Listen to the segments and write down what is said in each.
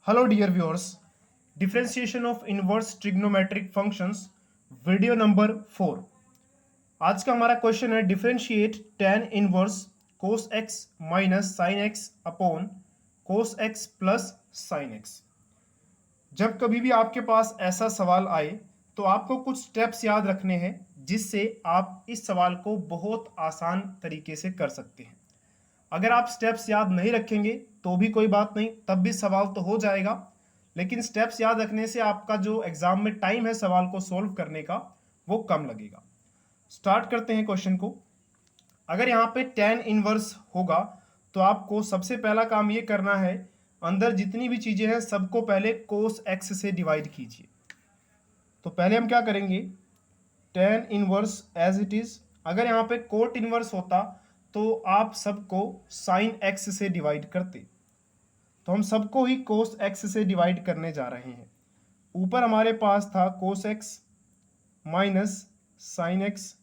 Hello dear viewers, differentiation of inverse trigonometric functions, video number 4। आज का हमारा question है differentiate tan inverse cos x minus sine x upon cos x plus sine x. जब कभी भी आपके पास ऐसा सवाल आए तो आपको कुछ स्टेप्स याद रखने हैं जिससे आप इस सवाल को बहुत आसान तरीके से कर सकते हैं। अगर आप स्टेप्स याद नहीं रखेंगे तो भी कोई बात नहीं, तब भी सवाल तो हो जाएगा, लेकिन स्टेप्स याद रखने से आपका जो एग्जाम में टाइम है सवाल को सोल्व करने का वो कम लगेगा। स्टार्ट करते हैं क्वेश्चन को। अगर यहाँ पे tan इनवर्स होगा तो आपको सबसे पहला काम ये करना है, अंदर जितनी भी चीजें हैं सबको पहले कोस एक्स से डिवाइड कीजिए। तो पहले हम क्या करेंगे, tan inverse as it is. अगर यहाँ पे कोट इनवर्स होता तो आप सबको साइन एक्स से डिवाइड करते, तो हम सबको ही कोस एक्स से डिवाइड करने जा रहे हैं। ऊपर हमारे पास था कोस एक्स माइनस साइन एक्स,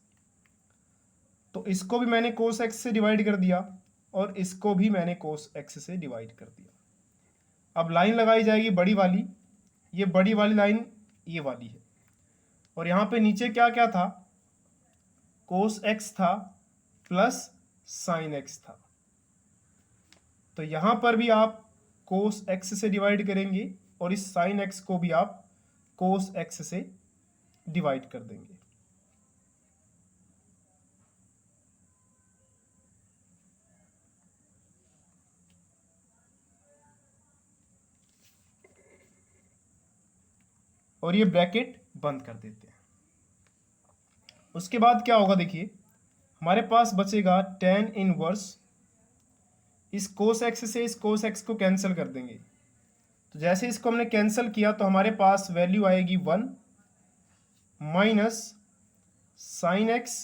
तो इसको भी मैंने कोस एक्स से डिवाइड कर दिया और इसको भी मैंने कोस एक्स से डिवाइड कर दिया। अब लाइन लगाई जाएगी बड़ी वाली, ये बड़ी वाली लाइन ये वाली है, और यहाँ पे नीचे क्या क्या था, कोस एक्स था प्लस साइन एक्स था। तो यहां पर भी आप कोस एक्स से डिवाइड करेंगे और इस साइन एक्स को भी आप कोस एक्स से डिवाइड कर देंगे। और ये ब्रैकेट बंद कर देते हैं। उसके बाद क्या होगा, देखिए हमारे पास बचेगा tan इनवर्स, इस कोस एक्स से इस कोस एक्स को कैंसिल कर देंगे। तो जैसे इसको हमने कैंसिल किया तो हमारे पास वैल्यू आएगी 1 माइनस साइन एक्स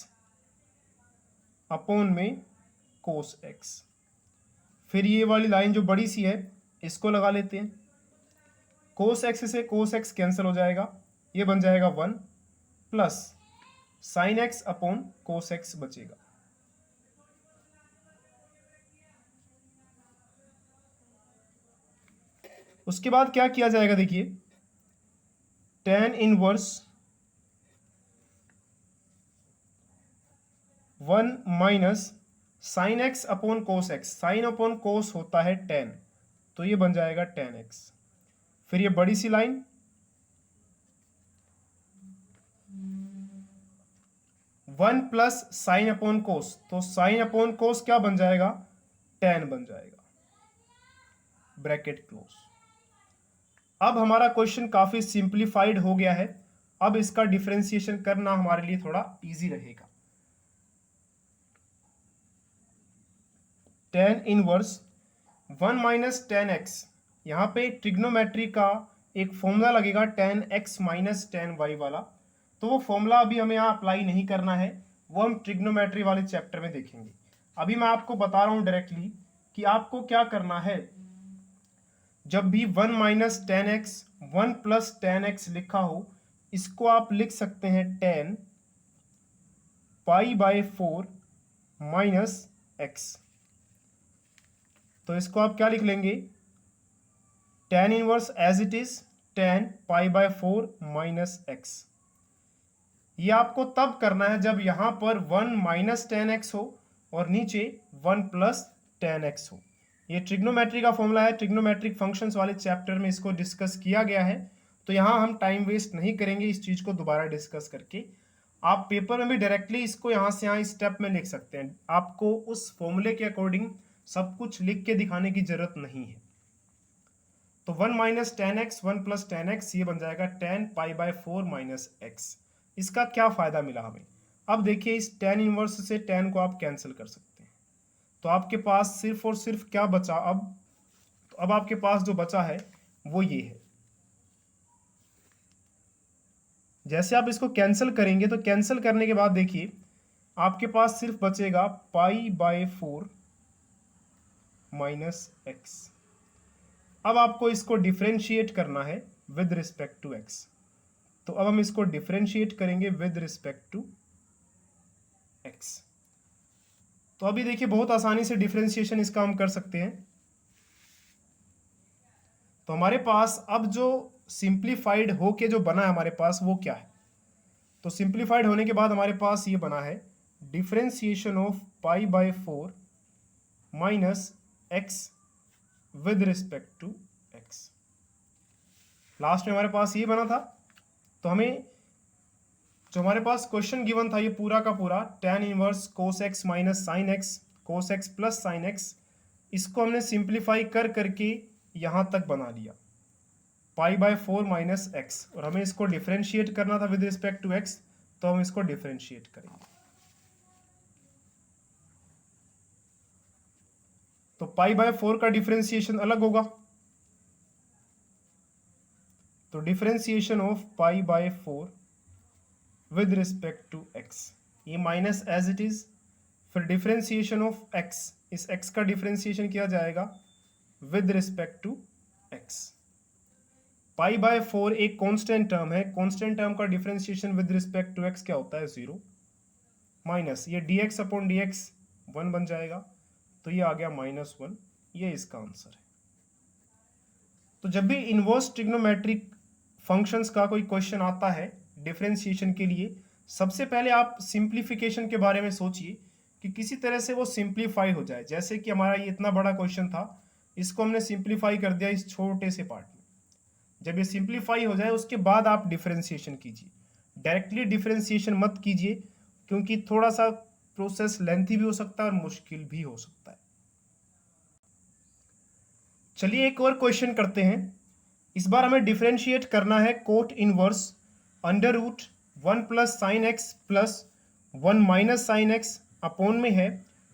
अपॉन में कोस एक्स। फिर ये वाली लाइन जो बड़ी सी है इसको लगा लेते हैं, कोस एक्स से कोस एक्स कैंसिल हो जाएगा, ये बन जाएगा 1 plus sine x upon cos x बचेगा। उसके बाद क्या किया जाएगा, देखिए tan inverse 1 minus sine x upon cos x, sign upon कोस होता है tan, तो ये बन जाएगा tan एक्स। फिर ये बड़ी सी line 1 plus sine upon cos, तो साइन अपॉन कोस क्या बन जाएगा, tan बन जाएगा, ब्रैकेट क्लोज। अब हमारा क्वेश्चन काफी सिंप्लीफाइड हो गया है, अब इसका डिफरेंशिएशन करना हमारे लिए थोड़ा इजी रहेगा। tan inverse 1 minus ten x, यहाँ पे ट्रिग्नोमेट्री का एक फॉर्मूला लगेगा tan x minus tan y वाला, तो वो फॉर्मूला अभी हमें यहाँ अप्लाई नहीं करना है, वो हम ट्रिग्नोमेट्री वाले चैप्टर में देखेंगे। अभी मैं आपको बता रहा हूँ डायरेक्टली कि आपको क्या करना है। जब भी 1 minus ten x 1 plus ten x लिखा हो, इसको आप लिख सकते हैं tan pi by 4 minus x. तो इसको आप क्या लिख लेंगे, tan inverse as it is tan pi by 4 minus x. ये आपको तब करना है जब यहां पर 1 माइनस टेन एक्स हो और नीचे 1 प्लस टेन एक्स हो। ये ट्रिग्नोमेट्री का फॉर्मूला है, ट्रिग्नोमेट्रिक फंक्शंस वाले चैप्टर में इसको डिस्कस किया गया है, तो यहाँ हम टाइम वेस्ट नहीं करेंगे इस चीज को दोबारा डिस्कस करके। आप पेपर में भी डायरेक्टली इसको यहाँ से यहाँ स्टेप में लिख सकते हैं, आपको उस फॉर्मूले के अकॉर्डिंग सब कुछ लिख के दिखाने की जरूरत नहीं है। तो 1 minus ten x 1 plus ten x, ये बन जाएगा tan pi by 4 minus x. इसका क्या फायदा मिला हमें, अब देखिए इस tan इनवर्स से tan को आप कैंसिल कर सकते हैं, तो आपके पास सिर्फ और सिर्फ क्या बचा अब, तो अब आपके पास जो बचा है वो ये है। जैसे आप इसको कैंसिल करेंगे तो कैंसिल करने के बाद देखिए आपके पास सिर्फ बचेगा पाई बाय 4 माइनस एक्स। अब आपको इसको डिफरेंशिएट करना है विद रिस्पेक्ट टू एक्स, तो अब हम इसको डिफरेंशिएट करेंगे विद रिस्पेक्ट टू एक्स। तो अभी देखिए बहुत आसानी से डिफरेंशिएशन इसका हम कर सकते हैं। तो हमारे पास अब जो सिंप्लीफाइड होके जो बना है हमारे पास वो क्या है? तो सिंप्लीफाइड होने के बाद हमारे पास ये बना है differentiation of pi by 4 minus x with respect to x. Last में हमारे पास ये बना था। तो हमें जो हमारे पास क्वेश्चन गिवन था ये पूरा का पूरा tan inverse cos x minus sine x कोस एक्स प्लस साइन एक्स, इसको हमने सिंप्लीफाई कर करके यहाँ तक बना लिया पाई बाय 4 माइनस एक्स, और हमें इसको डिफरेंशिएट करना था विद रिस्पेक्ट टू एक्स, तो हम इसको डिफरेंशिएट करेंगे। तो पाई बाय 4 का डिफरेंशिएशन अलग होगा, तो differentiation of pi by 4 with respect to x, ये माइनस एज इट इज। फिर डिफरेंशिएशन ऑफ एक्स, इस एक्स का डिफरेंशिएशन किया जाएगा with respect to x. Pi by 4 एक कांस्टेंट टर्म है, कांस्टेंट टर्म का differentiation with respect to x क्या होता है? 0 माइनस ये dx अपॉन dx 1 बन जाएगा, तो ये आ गया -1, ये इसका आंसर है। तो जब भी इनवर्स ट्रिग्नोमेट्रिक फंक्शंस का कोई क्वेश्चन आता है डिफरेंशिएशन के लिए, सबसे पहले आप सिंप्लीफिकेशन के बारे में सोचिए कि किसी तरह से वो सिंप्लीफाई हो जाए। जैसे कि हमारा ये इतना बड़ा क्वेश्चन था, इसको हमने सिंप्लीफाई कर दिया इस छोटे से पार्ट में। जब ये सिंप्लीफाई हो जाए उसके बाद आप डिफरेंशिएशन कीजिए, डायरेक्टली डिफरेंशिएशन मत कीजिए, क्योंकि थोड़ा सा प्रोसेस लेंथी भी हो सकता है और मुश्किल भी हो सकता है। चलिए एक और क्वेश्चन करते हैं। इस बार हमें डिफरेंशिएट करना है cot inverse under root 1 plus sine x plus 1 minus sine x upon में है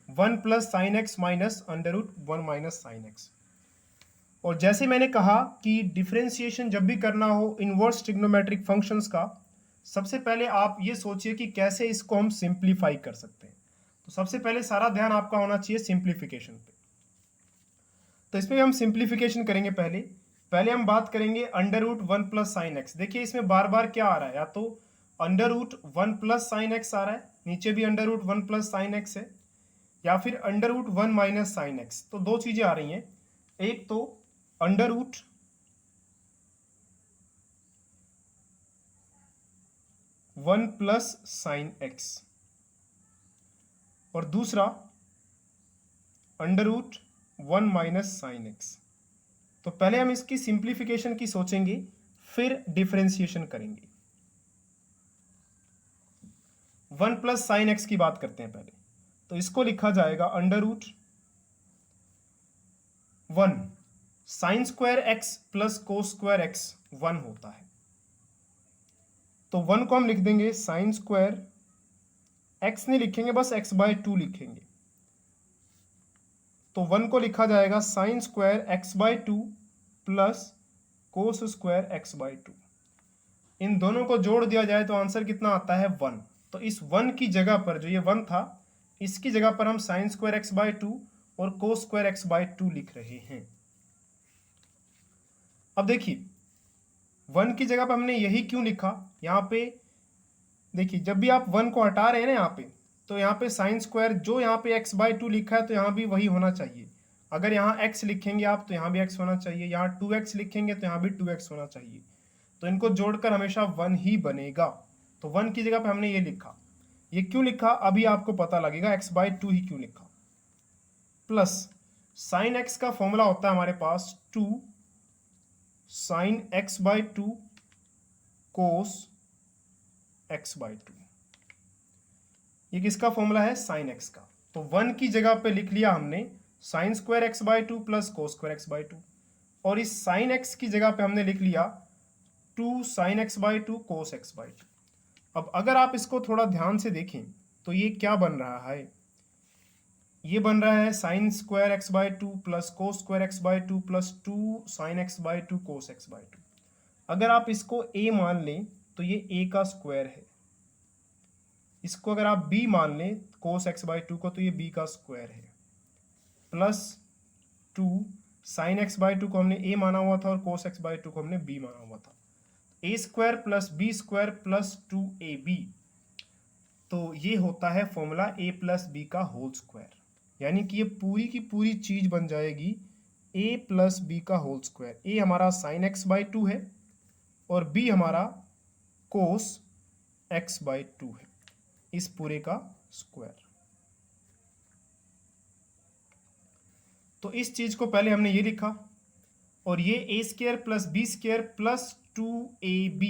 1 plus sine x minus under root 1 minus sine x. और जैसे मैंने कहा कि डिफरेंशिएशन जब भी करना हो इनवर्स ट्रिग्नोमेट्रिक फंक्शंस का, सबसे पहले आप ये सोचिए कि कैसे इसको हम सिंप्लीफाई कर सकते हैं। तो सबसे पहले सारा ध्यान आपका होना चाहिए सिंप्लीफिकेशन पे। तो इसमें हम सिंप्लीफिकेशन करेंगे। पहले हम बात करेंगे under root 1 plus sine x. देखिए इसमें बार बार क्या आ रहा है, या तो under root 1 plus sine x आ रहा है, नीचे भी under root 1 plus sine x है, या फिर under root 1 minus sine x. तो दो चीजें आ रही हैं, एक तो under root 1 plus sine x और दूसरा under root 1 minus sine x. तो पहले हम इसकी सिंप्लीफिकेशन की सोचेंगे, फिर डिफरेंशिएशन करेंगे। 1 प्लस साइन एक्स की बात करते हैं पहले। तो इसको लिखा जाएगा under root 1 sine square x plus cos square x 1 होता है। तो 1 को हम लिख देंगे साइन स्क्वायर एक्स नहीं लिखेंगे, बस x बाय 2 लिखेंगे। तो 1 को लिखा जाएगा sine square x by 2 plus cos square x by 2। इन दोनों को जोड़ दिया जाए तो आंसर कितना आता है? 1। तो इस 1 की जगह पर, जो ये 1 था, इसकी जगह पर हम साइन स्क्वायर एक्स बाय 2 और कोस स्क्वायर एक्स बाय 2 लिख रहे हैं। अब देखिए 1 की जगह पर हमने यही क्यों लिखा? यहाँ पे देखिए, जब भी आप 1 को हटा रहे हैं ना यहाँ पे, तो यहाँ पे साइन स्क्वायर जो यहाँ पे x बाय 2 लिखा है तो यहाँ भी वही होना चाहिए। अगर यहाँ x लिखेंगे आप तो यहाँ भी x होना चाहिए, यहाँ 2x लिखेंगे तो यहाँ भी 2x होना चाहिए। तो इनको जोड़कर हमेशा 1 ही बनेगा। तो 1 की जगह पे हमने ये लिखा। ये क्यों लिखा अभी आपको पता लगेगा, x बाय 2 ही क्यों लिखा। प्लस साइन x का फॉर्मूला होता है हमारे पास 2 साइन x बाय 2 कोस x बाय 2। ये किसका फॉर्मूला है? साइन x का। तो 1 की जगह पे लिख लिया हमने sine square x by 2 plus cos square x by 2, और इस साइन x की जगह पे हमने लिख लिया 2 साइन x बाय 2 कोस x बाय 2। अब अगर आप इसको थोड़ा ध्यान से देखें तो ये क्या बन रहा है? ये बन रहा है sine square x by 2 plus cos square x by 2 plus 2 sine x by 2 cos x by 2। अगर आप इसको a मान लें तो ये a का स्क्वायर है। इसको अगर आप b मान लें कोस एक्स बाय 2 को, तो ये b का स्क्वायर है। प्लस 2 साइन एक्स बाय 2 को हमने a माना हुआ था और कोस एक्स बाय 2 को हमने b माना हुआ था। a square plus b square plus 2ab, तो ये होता है फॉर्मूला a प्लस b का होल स्क्वायर। यानी कि ये पूरी की पूरी चीज बन जाएगी ए प्लस बी का होल स्क्वायर। ए हमारा साइन एक्स बाई टू है और बी हमारा कोस एक्स बाई टू है, इस पूरे का स्क्वायर। तो इस चीज को पहले हमने ये लिखा और ये a square plus b square plus 2ab,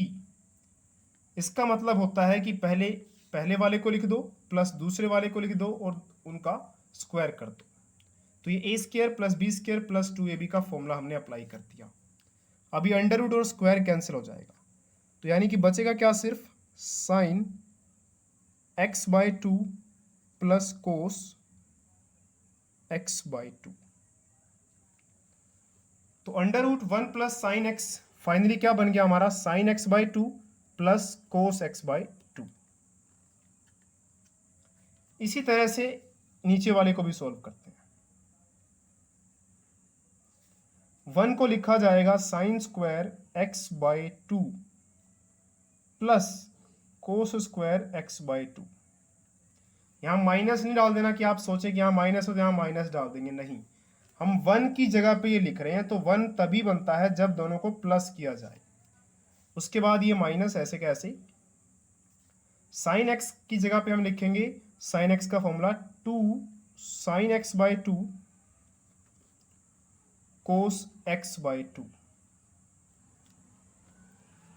इसका मतलब होता है कि पहले वाले को लिख दो प्लस दूसरे वाले को लिख दो और उनका स्क्वायर कर दो। तो ये a square plus b square plus 2ab का फॉर्मूला हमने अप्लाई कर दिया। अभी अंडर रूट और स्क्वायर कैंसिल हो जाएगा, तो यानी कि बचेगा क्या, सिर्फ sine x by two plus cos x by two. तो under root one plus sine x finally क्या बन गया हमारा, sine x by two plus cos x by two. इसी तरह से नीचे वाले को भी सॉल्व करते हैं। वन को लिखा जाएगा sine square x by two plus cos square x by to. यहां माइनस नहीं डाल देना कि आप सोचे कि यहां माइनस हो तो यहां माइनस डाल देंगे, नहीं, हम वन की जगह पे ये लिख रहे हैं। तो वन तभी बनता है जब दोनों को प्लस किया जाए, उसके बाद ये माइनस ऐसे कैसे। साइन एक्स की जगह पे हम लिखेंगे साइन एक्स का formula two sine x by two cos x by two.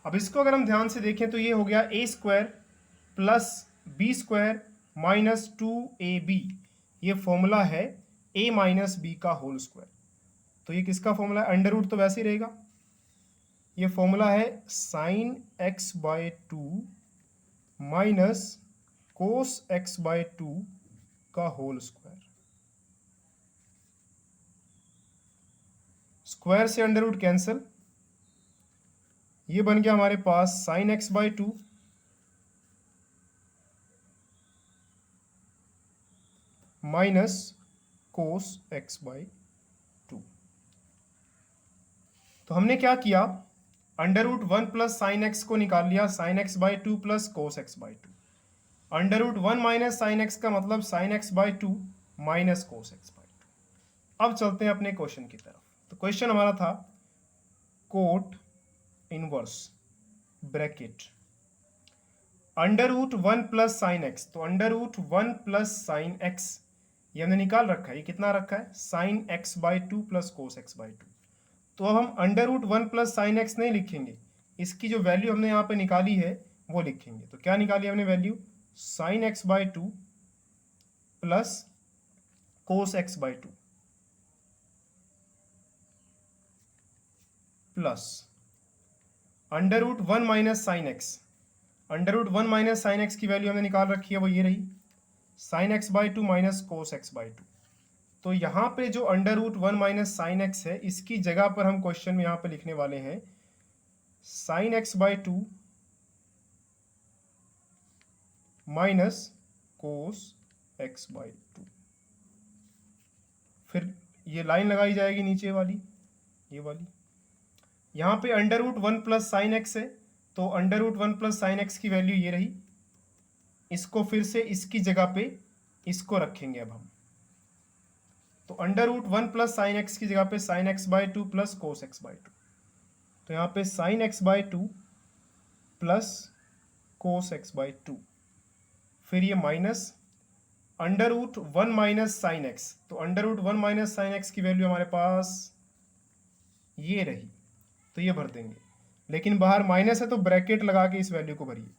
अब इसको अगर हम ध्यान से देखें तो ये हो गया a square plus b square minus 2ab, ये फॉर्मूला है a माइनस बी का होल स्क्वायर। तो ये किसका फॉर्मूला है, अंडर रूट तो वैसे ही रहेगा, ये फॉर्मूला है sine x by two minus cos x by two का होल स्क्वायर। स्क्वायर से अंडर रूट कैंसिल, ये बन गया हमारे पास sine x by two minus cos x by two. तो हमने क्या किया, under root one plus sine x को निकाल लिया, sine x by two plus cos x by two. Under root one minus sine x का मतलब sine x by two minus cos x by two. अब चलते हैं अपने क्वेश्चन की तरफ। तो क्वेश्चन हमारा था cot inverse bracket under root one plus sine x. तो under root one plus sine x ये हमने निकाल रखा है, ये कितना रखा है, sine x by two plus cos x by two. तो अब हम under root one plus sine x नहीं लिखेंगे, इसकी जो वैल्यू हमने यहाँ पे निकाली है वो लिखेंगे। तो क्या निकाली हमने value, sine x by two plus cos x by two plus under root one minus sine x. Under root one minus sine x की वैल्यू हमने निकाल रखी है, वो ये रही sine x by two minus cos x by two. तो यहाँ पे जो under root one minus sine x है, इसकी जगह पर हम क्वेश्चन में यहाँ पे लिखने वाले हैं sign x by two minus cos x by two. फिर ये लाइन लगाई जाएगी नीचे वाली, ये वाली। यहाँ पे under root one plus sine x है, तो under root one plus sine x की वैल्यू ये रही, इसको फिर से इसकी जगह पे इसको रखेंगे अब हम। तो under root one plus sine x की जगह पे sine x by two plus cos x by two. तो यहाँ पे sine x by two plus cos x by two, फिर ये minus under root one minus sine x. तो under root one minus sine x की value हमारे पास ये रही, तो ये भर देंगे, लेकिन बाहर माइनस है तो ब्रैकेट लगा के इस वैल्यू को भरिए।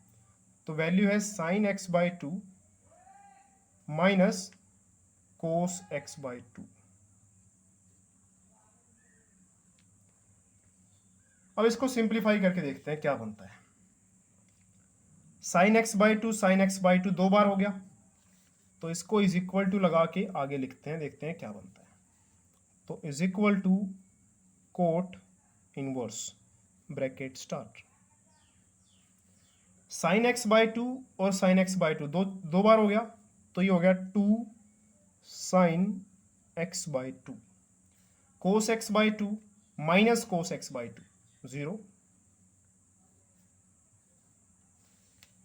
तो वैल्यू है sine x by two minus cos x by two. अब इसको सिंप्लीफाई करके देखते हैं क्या बनता है। Sine x by to sine x by two दो बार हो गया, तो इसको इज इक्वल टू लगा के आगे लिखते हैं, देखते हैं क्या बनता है। तो is equal to cot inverse bracket start sine x by two और साइन एक्स बाई टू दो बार हो गया, तो ये हो गया two sine x by two, cos x by two minus cos x by two zero.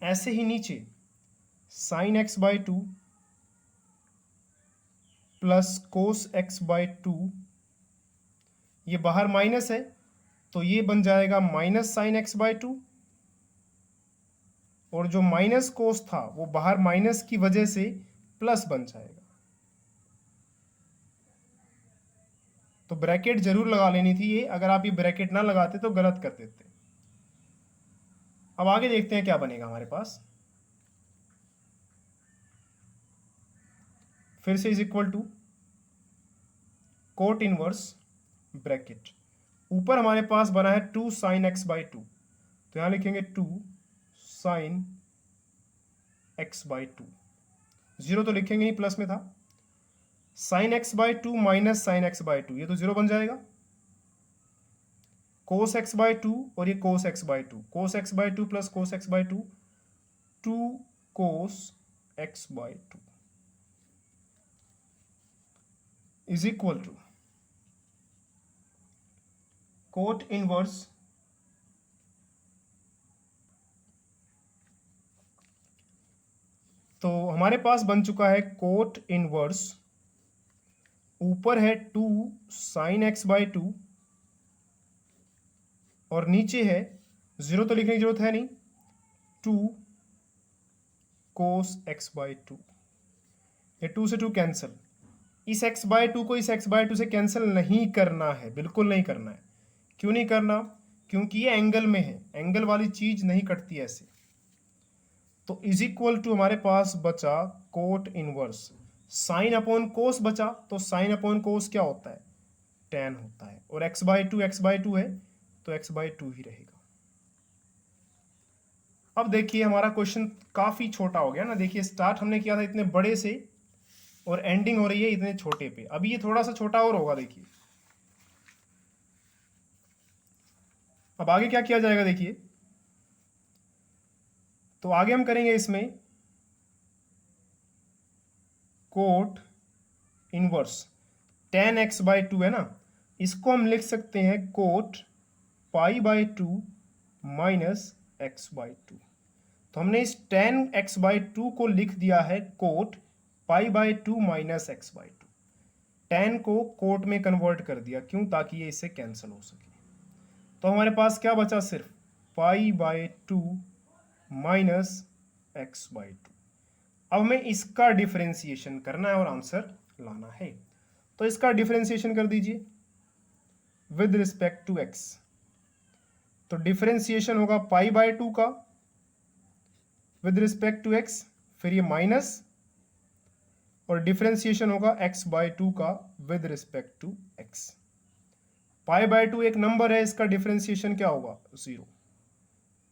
ऐसे ही नीचे sine x by two plus cos x by two ये बाहर माइनस है तो ये बन जाएगा minus sine x by two, और जो माइनस कोस था वो बाहर माइनस की वजह से प्लस बन जाएगा। तो ब्रैकेट जरूर लगा लेनी थी ये, अगर आप ये ब्रैकेट ना लगाते तो गलत कर देते। अब आगे देखते हैं क्या बनेगा हमारे पास। फिर से is equal to cot inverse bracket, ऊपर हमारे पास बना है 2 साइन एक्स बाई टू, तो यहां लिखेंगे 2 sine x by two, zero तो लिखेंगे ही, प्लस में था। Sign x by two minus sine x by two, ये तो जीरो बन जाएगा। कोस एक्स बाई टू और ये cos x by two, cos x by two plus cos x by two, 2 cos x by two is equal to cot inverse तो हमारे पास बन चुका है कोट इनवर्स, ऊपर है 2 साइन एक्स बाई टू और नीचे है, जीरो तो लिखने की जरूरत है नहीं, 2 कोस एक्स बाई टू। ये 2 से 2 कैंसिल, इस x बाय टू को इस x बाय टू से कैंसिल नहीं करना है, बिल्कुल नहीं करना है। क्यों नहीं करना? क्योंकि ये एंगल में है, एंगल वाली चीज नहीं कटती ऐसे। तो इज इक्वल टू हमारे पास बचा कोट इनवर्स, साइन अपॉन कोस बचा, तो साइन अपॉन कोस क्या होता है? tan होता है, और x बाय टू है तो x बाय टू ही रहेगा। अब देखिए हमारा क्वेश्चन काफी छोटा हो गया ना, देखिए स्टार्ट हमने किया था इतने बड़े से और एंडिंग हो रही है इतने छोटे पे। अभी ये थोड़ा सा छोटा और होगा, देखिए अब आगे क्या किया जाएगा। देखिए तो आगे हम करेंगे इसमें cot inverse tan x by to है ना, इसको हम लिख सकते हैं coat pi by two minus x by two. तो हमने इस tan x बाई टू को लिख दिया है coat pi by two minus x by to, tan को कोट में कन्वर्ट कर दिया, क्यों? ताकि ये इससे कैंसिल हो सके। तो हमारे पास क्या बचा? सिर्फ पाई by two minus x by two. अब हमें इसका डिफरेंशिएशन करना है और आंसर लाना है, तो इसका डिफरेंशिएशन कर दीजिए विद रिस्पेक्ट टू एक्स। तो डिफरेंशिएशन होगा पाई बाई टू का विद रिस्पेक्ट टू एक्स, फिर ये माइनस, और डिफरेंशिएशन होगा x बाई टू का with respect to x। Pi by two एक नंबर है, इसका डिफरेंशिएशन क्या होगा? 0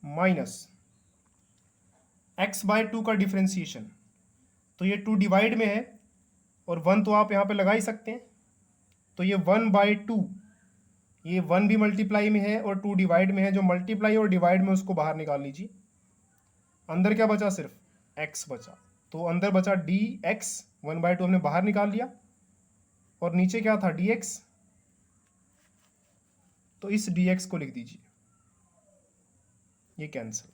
माइनस x बाई टू का डिफरेंशिएशन, तो ये 2 डिवाइड में है और 1 तो आप यहां पे लगा ही सकते हैं, तो ये 1 बाई टू, ये 1 भी मल्टीप्लाई में है और 2 डिवाइड में है, जो मल्टीप्लाई और डिवाइड में उसको बाहर निकाल लीजिए। अंदर क्या बचा? सिर्फ x बचा, तो अंदर बचा dx, 1 बाई टू हमने बाहर निकाल लिया, और नीचे क्या था? dx, तो इस dx को लिख दीजिए, ये कैंसिल।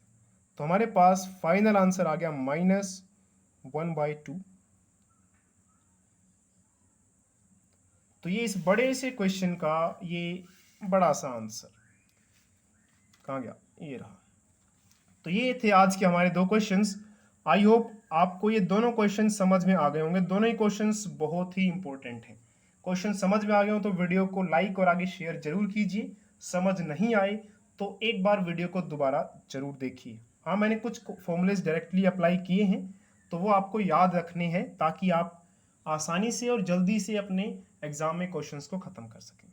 तो हमारे पास फाइनल आंसर आ गया माइनस 1 बाई टू। तो ये इस बड़े से क्वेश्चन का ये बड़ा सा आंसर कहाँ गया? ये रहा। तो ये थे आज के हमारे 2 क्वेश्चंस। आई होप आपको ये दोनों क्वेश्चन समझ में आ गए होंगे, दोनों ही क्वेश्चंस बहुत ही इंपॉर्टेंट हैं। क्वेश्चन समझ में आ गए हो तो वीडियो को लाइक और आगे शेयर जरूर कीजिए। समझ नहीं आए तो एक बार वीडियो को दोबारा जरूर देखिए। हाँ, मैंने कुछ फॉर्मूलेज डायरेक्टली अप्लाई किए हैं, तो वो आपको याद रखने हैं ताकि आप आसानी से और जल्दी से अपने एग्जाम में क्वेश्चंस को खत्म कर सकें।